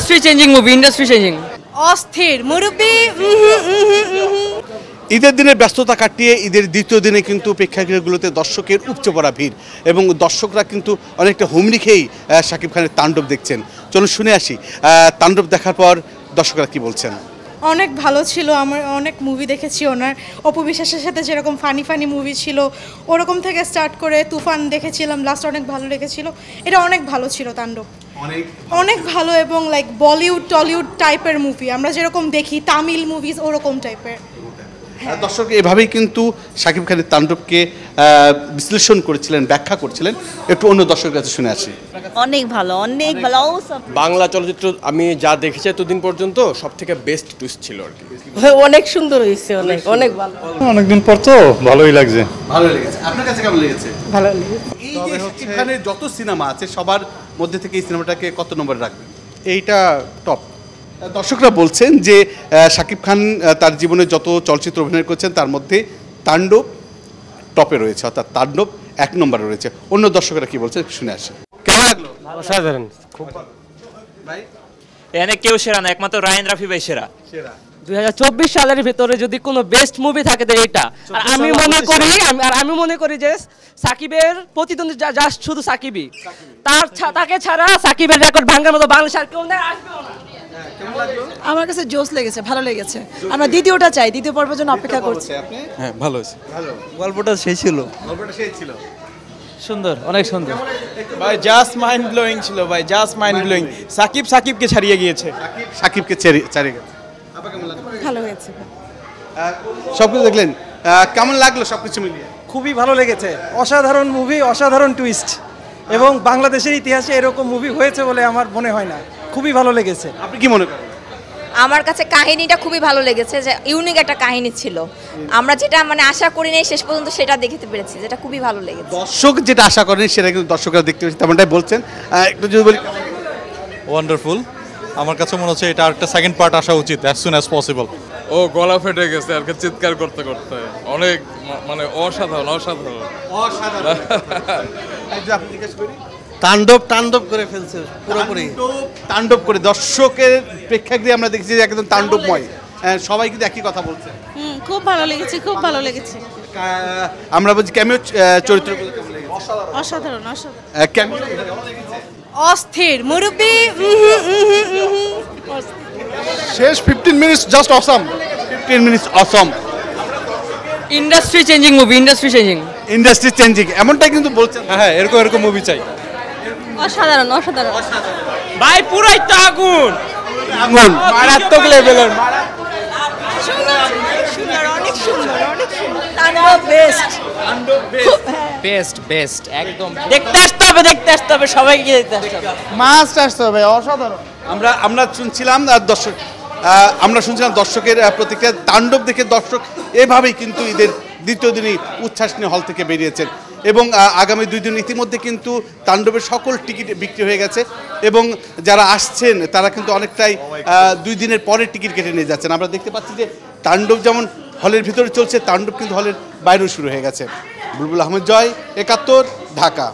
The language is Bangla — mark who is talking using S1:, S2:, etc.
S1: Industry changing movie, industry changing.
S2: অস্থির মুরব্বি।
S3: ঈদের দিনের ব্যস্ততা কাটিয়ে ঈদের দ্বিতীয় দিনে কিন্তু প্রেক্ষাগৃহগুলোতে দর্শকের উপচে পড়া ভিড় এবং দর্শকরা কিন্তু অনেকটা হুমড়ি খেয়েই শাকিব খানের তাণ্ডব দেখছেন। চলুন শুনে আসি তাণ্ডব দেখার পর দর্শকরা কি বলছেন।
S2: অনেক ভালো ছিল, আমার অনেক মুভি দেখেছি ওনার। অপু বিশ্বাসের সাথে যেরকম ফানি ফানি মুভি ছিল ওরকম থেকে স্টার্ট করে তুফান দেখেছিলাম, লাস্ট অনেক ভালো লেগেছিল। এটা অনেক ভালো ছিল তাণ্ডব, অনেক ভালো। এবং লাইক বলিউড টলিউড টাইপের মুভি আমরা যেরকম দেখি, তামিল মুভিজ ওরকম টাইপের।
S3: দর্শক এভাবেই কিন্তু শাকিব খানের তাণ্ডবকে বিশ্লেষণ করেছিলেন, ব্যাখ্যা করছিলেন। একটু অন্য দর্শকের কাছে শুনে আসি।
S4: অনেক ভালো, অনেক ভালো।
S5: বাংলা চলচ্চিত্র আমি যা দেখেছি এতদিন পর্যন্ত সব থেকে বেস্ট টুইস্ট ছিল আর কি।
S4: অনেক সুন্দর হয়েছে, অনেক অনেক ভালো।
S6: অনেকদিন পর তো ভালোই লাগছে।
S3: ভালো লেগেছে। আপনার কাছে কেমন লেগেছে?
S4: ভালো লেগেছে।
S3: এই যে শাকিব খানের যত সিনেমা আছে সবার মধ্যে থেকে এই সিনেমাটাকে কত নম্বরে রাখবেন?
S6: এইটা টপ।
S3: দর্শকরা বলছেন যে শাকিব খান তার জীবনে যত চলচ্চিত্র অভিনয় করেছেন তার মধ্যে তাণ্ডব টপে রয়েছে, অর্থাৎ তাণ্ডব 1 নম্বরে রয়েছে। অন্য দর্শকরা কি বলছে শুনে আসে। কেমন লাগলো?
S5: অসাধারণ, খুব
S3: ভাই
S1: এখানে কেউ সেরা না, একমাত্র রায়ান রাফি ভাই সেরা।
S7: 2024 সালের ভিতরে যদি কোনো বেস্ট মুভি থাকে তো এইটা। আর আমি মনে করি যে সাকিবের প্রতিদ্বন্দ্বী জাস্ট শুধু সাকিবই। তাকে ছাড়া সাকিবের রেকর্ড ভাঙার মতো বাংলাদেশ আর কেউ আসবেও না।
S8: আমার কাছে জোস লেগেছে, ভালো লেগেছে। আমরা দ্বিতীয়টা চাই, দ্বিতীয় পর্বের জন্য অপেক্ষা করছি।
S5: হ্যাঁ ভালো হয়েছে।
S3: ভালো,
S6: গল্পটা সেই ছিল,
S3: গল্পটা সেই ছিল।
S7: সুন্দর, অনেক সুন্দর
S5: ভাই, জাস্ট মাইন্ড ব্লোয়িং ছিল ভাই, জাস্ট মাইন্ড ব্লোয়িং। সাকিবকে ছাড়িয়ে গিয়েছে।
S3: সাকিবকে চারিয়ে গেছে। আপনার কেমন লাগলো?
S8: ভালো হয়েছে।
S3: সবকিছু দেখলেন, কেমন লাগলো সবকিছু মিলিয়ে?
S9: খুবই ভালো লেগেছে। অসাধারণ মুভি, অসাধারণ টুইস্ট, এবং বাংলাদেশের ইতিহাসে এরকম মুভি হয়েছে বলে আমার মনে হয় না। খুবই ভালো লেগেছে।
S3: আপনি কি মনে করেন?
S4: আমার কাছে কাহিনীটা খুবই ভালো লেগেছে, যে ইউনিক একটা কাহিনী ছিল। আমরা যেটা মানে আশা করি নাই শেষ পর্যন্ত সেটা দেখতে পেরেছি, যেটা খুবই ভালো লেগেছে।
S3: দর্শক যেটা আশা করেন সেটা কিন্তু দর্শকরা দেখতে পেয়েছে, তেমনটাই বলছেন। একটু যদি বলি।
S6: ওয়ান্ডারফুল। আমার কাছে মনে হচ্ছে এটা একটা সেকেন্ড পার্ট আসা উচিত অ্যাজ সুন অ্যাজ পসিবল।
S10: ও গলা ফেটে গেছে আর কি চিৎকার করতে করতে, অনেক মানে অসাধারণ অসাধারণ
S3: অসাধারণ। আপনি জিজ্ঞেস করি,
S9: তাণ্ডব করে ফেলছে পুরোপুরি।
S3: তাণ্ডব করে দর্শকের প্রেক্ষাগৃহে আমরা দেখছি যে একদম তাণ্ডবময়। সবাই কিন্তু একই কথা বলছে।
S2: খুব ভালো লেগেছে, খুব ভালো লেগেছে।
S3: আমরা বলছি ক্যামিও চরিত্রগুলো কেমন লেগেছে?
S2: অসাধারণ, অসাধারণ।
S3: ক্যামিও
S2: অস্থির মুরব্বি।
S6: শেষ 15 minutes just awesome.
S3: 15 minutes awesome.
S1: Industry changing movie, industry changing.
S3: Industry changing এমনটাই কিন্তু বলছেন।
S6: হ্যাঁ, এরকম মুভি চাই।
S4: অসাধারণ, অসাধারণ।
S1: ভাই পুরাই তো আগুন,
S3: আগুন
S5: মারাত্মক লেভেলের।
S7: বেস্ট একদম। দেখতে আসতে হবে সবাইকে, দেখতে আসতে হবে।
S9: মাস্ট আসতে হবে, অসাধারণ।
S3: আমরা শুনছিলাম দর্শকের প্রতিক্রিয়া। তাণ্ডব দেখে দর্শক এভাবেই কিন্তু ঈদের দ্বিতীয় দিনই উচ্ছ্বাস নিয়ে হল থেকে বেরিয়েছেন এবং আগামী 2 দিন ইতিমধ্যে কিন্তু তাণ্ডবের সকল টিকিট বিক্রি হয়ে গেছে এবং যারা আসছেন তারা কিন্তু অনেকটাই 2 দিনের পরে টিকিট কেটে নিয়ে যাচ্ছেন। আমরা দেখতে পাচ্ছি যে তাণ্ডব যেমন হলের ভিতরে চলছে, তাণ্ডব কিন্তু হলের বাইরেও শুরু হয়ে গেছে। বুলবুল আহমেদ জয়, 71 ঢাকা।